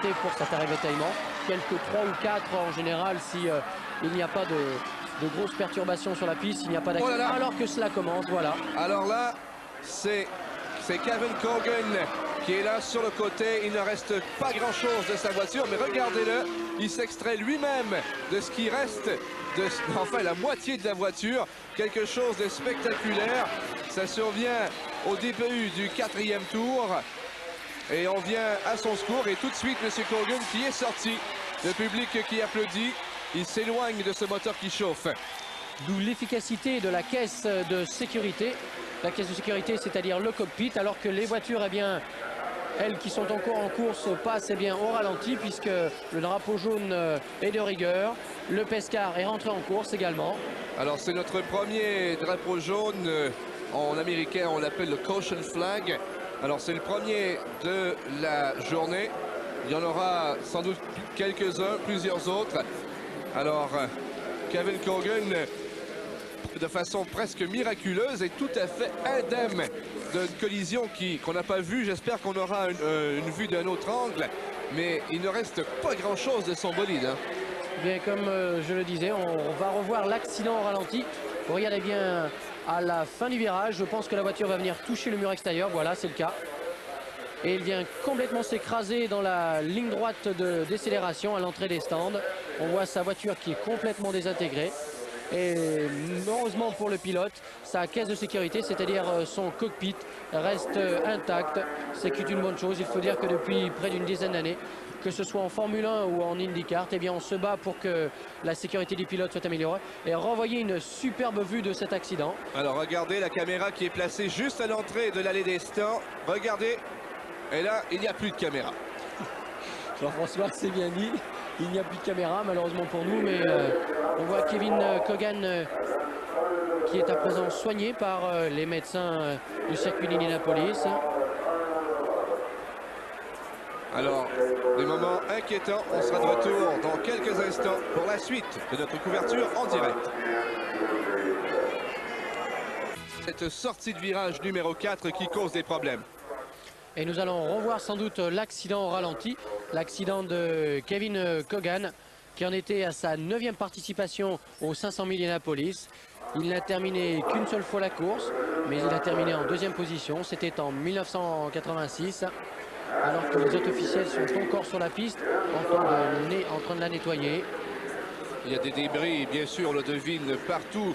compter pour cet ravitaillement. Quelques 3 ou 4 en général si il n'y a pas de grosses perturbations sur la piste, il n'y a pas d'accident. Oh alors que cela commence, voilà. Alors là, c'est Kevin Colgan qui est là sur le côté. Il ne reste pas grand-chose de sa voiture, mais regardez-le, il s'extrait lui-même de ce qui reste, enfin la moitié de la voiture. Quelque chose de spectaculaire. Ça survient au début du 4e tour. Et on vient à son secours. Et tout de suite, M. Colgan qui est sorti. Le public qui applaudit. Il s'éloigne de ce moteur qui chauffe. D'où l'efficacité de la caisse de sécurité. La caisse de sécurité, c'est-à-dire le cockpit, alors que les voitures, eh bien, elles qui sont encore en course, passent eh bien, au ralenti, puisque le drapeau jaune est de rigueur. Le Pescar est rentré en course également. Alors, c'est notre premier drapeau jaune. En américain, on l'appelle le caution flag. Alors, c'est le premier de la journée. Il y en aura sans doute quelques-uns, plusieurs autres. Alors, Kevin Colgan, de façon presque miraculeuse, est tout à fait indemne d'une collision qu'on n'a pas vue. J'espère qu'on aura une vue d'un autre angle, mais il ne reste pas grand-chose de son bolide. Hein. Bien, comme je le disais, on va revoir l'accident au ralenti. Regardez bien à la fin du virage, je pense que la voiture va venir toucher le mur extérieur. Voilà, c'est le cas. Et il vient complètement s'écraser dans la ligne droite de décélération à l'entrée des stands. On voit sa voiture qui est complètement désintégrée. Et heureusement pour le pilote, sa caisse de sécurité, c'est-à-dire son cockpit, reste intact. C'est une bonne chose. Il faut dire que depuis près d'une dizaine d'années, que ce soit en Formule 1 ou en IndyCar, eh bien on se bat pour que la sécurité du pilote soit améliorée. Et renvoyer une superbe vue de cet accident. Alors regardez la caméra qui est placée juste à l'entrée de l'allée des stands. Regardez. Et là, il n'y a plus de caméra. Jean-François, c'est bien dit. Il n'y a plus de caméra, malheureusement pour nous. Mais on voit Kevin Colgan qui est à présent soigné par les médecins du circuit d'Indianapolis. Alors, des moments inquiétants. On sera de retour dans quelques instants pour la suite de notre couverture en direct. Cette sortie de virage numéro 4 qui cause des problèmes. Et nous allons revoir sans doute l'accident au ralenti, l'accident de Kevin Colgan, qui en était à sa 9e participation aux 500 000 Indianapolis. Il n'a terminé qu'une seule fois la course, mais il a terminé en 2e position. C'était en 1986, alors que les autres officiels sont encore sur la piste, en train de la nettoyer. Il y a des débris, bien sûr, on le devine partout.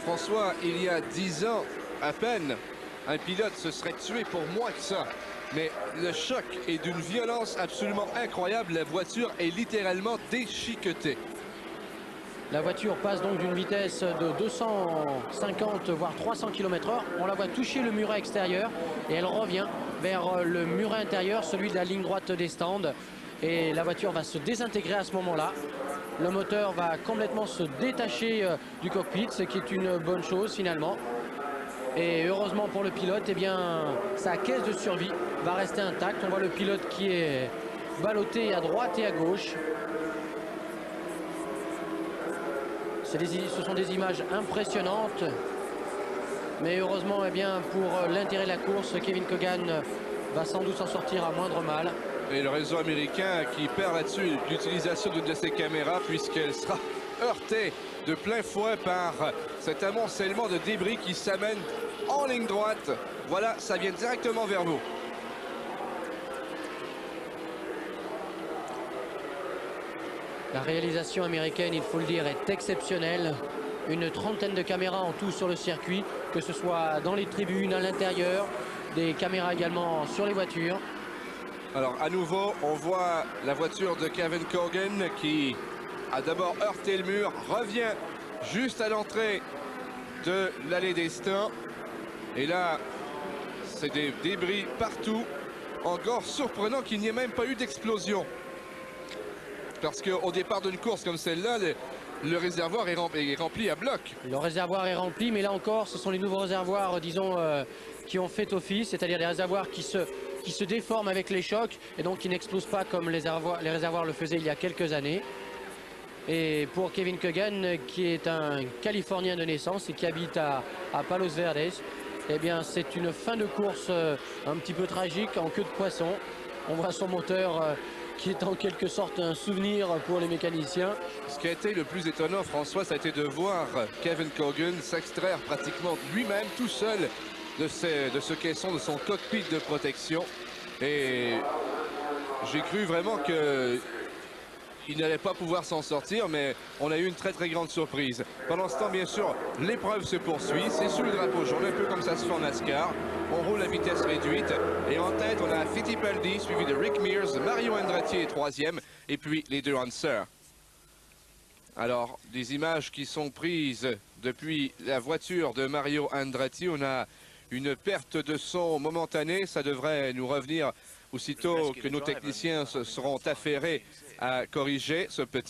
François, il y a 10 ans à peine, un pilote se serait tué pour moins que ça. Mais le choc est d'une violence absolument incroyable. La voiture est littéralement déchiquetée. La voiture passe donc d'une vitesse de 250 voire 300 km/h. On la voit toucher le muret extérieur et elle revient vers le muret intérieur, celui de la ligne droite des stands. Et la voiture va se désintégrer à ce moment-là. Le moteur va complètement se détacher du cockpit, ce qui est une bonne chose finalement. Et heureusement pour le pilote, eh bien, sa caisse de survie va rester intacte. On voit le pilote qui est ballotté à droite et à gauche. Ce sont des images impressionnantes. Mais heureusement, eh bien, pour l'intérêt de la course, Kevin Colgan va sans doute s'en sortir à moindre mal. Et le réseau américain qui perd là-dessus l'utilisation d'une de ses caméras puisqu'elle sera heurtée de plein fouet par cet amoncellement de débris qui s'amène en ligne droite. Voilà, ça vient directement vers vous. La réalisation américaine, il faut le dire, est exceptionnelle. Une trentaine de caméras en tout sur le circuit, que ce soit dans les tribunes, à l'intérieur, des caméras également sur les voitures. Alors à nouveau, on voit la voiture de Kevin Colgan qui a d'abord heurté le mur, revient juste à l'entrée de l'allée des stands. Et là, c'est des débris partout. Encore surprenant qu'il n'y ait même pas eu d'explosion. Parce qu'au départ d'une course comme celle-là, le réservoir est rempli à bloc. Le réservoir est rempli, mais là encore, ce sont les nouveaux réservoirs, disons, qui ont fait office, c'est-à-dire des réservoirs qui se déforment avec les chocs et donc qui n'explosent pas comme les réservoirs le faisaient il y a quelques années. Et pour Kevin Colgan, qui est un Californien de naissance et qui habite à Palos Verdes, eh bien, c'est une fin de course un petit peu tragique, en queue de poisson. On voit son moteur qui est en quelque sorte un souvenir pour les mécaniciens. Ce qui a été le plus étonnant, François, ça a été de voir Kevin Cogan s'extraire pratiquement lui-même tout seul de ce caisson, de son cockpit de protection. Et j'ai cru vraiment qu'il n'allait pas pouvoir s'en sortir, mais on a eu une très très grande surprise. Pendant ce temps, bien sûr, l'épreuve se poursuit. C'est sous le drapeau jaune, un peu comme ça se fait en NASCAR. On roule à vitesse réduite. Et en tête, on a Fittipaldi, suivi de Rick Mears, Mario Andretti est troisième, et puis les deux Hansers. Alors, des images qui sont prises depuis la voiture de Mario Andretti. On a une perte de son momentanée. Ça devrait nous revenir aussitôt que nos techniciens se seront affairés à corriger ce petit